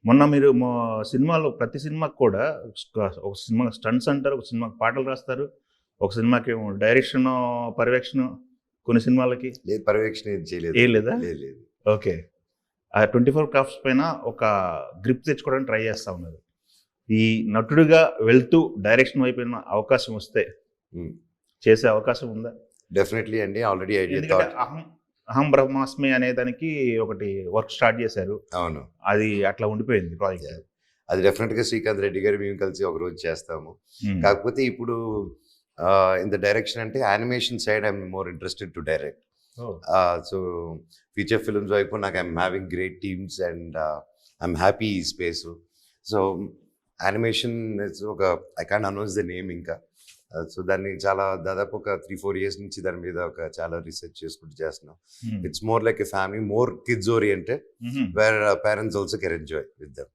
మొన్న మీరు సినిమాలో ప్రతి సినిమాకి కూడా ఒక సినిమా స్టంట్స్ అంటారు, ఒక సినిమాకి పాటలు రాస్తారు, ఒక సినిమాకేమో డైరెక్షన్, పర్యవేక్షణ కొన్ని సినిమాలకి. లేదు, పర్యవేక్షణ ఏం చేయలేదు. ఏం లేదా? లేదు. ఓకే. ఆ 24 క్రాఫ్ట్స్ పైన ఒక గ్రిప్ తెచ్చుకోవడానికి ట్రై చేస్తా ఉన్నారు. ఈ నటుడిగా వెళ్తూ డైరెక్షన్ వైపు ఏమైనా అవకాశం వస్తే చేసే అవకాశం ఉందా? డెఫినెట్లీ అండి. ఆల్రెడీ ఎందుకంటే అహం బ్రహ్మాస్మి అనే దానికి ఒకటి వర్క్ స్టార్ట్ చేశారు. అవును, అది అట్లా ఉండిపోయింది ప్రాజెక్ట్. అది డెఫినెట్గా శ్రీకాంత్ రెడ్డి గారు మేము కలిసి ఒక రోజు చేస్తాము. కాకపోతే ఇప్పుడు ఇన్ ద డైరెక్షన్ అంటే animation side I'm more interested to direct. So feature films వైపు నాకు I'm having great teams and I'm happy ఈ స్పేస్. సో యానిమేషన్ ఒక I can't announce the name ఇంకా. సో దాన్ని చాలా దాదాపు ఒక 3-4 years నుంచి దాని మీద ఒక చాలా రీసెర్చ్ చేసుకుంటూ చేస్తున్నాం. It's more like a family, more kids oriented, wear parents also can enjoy with them.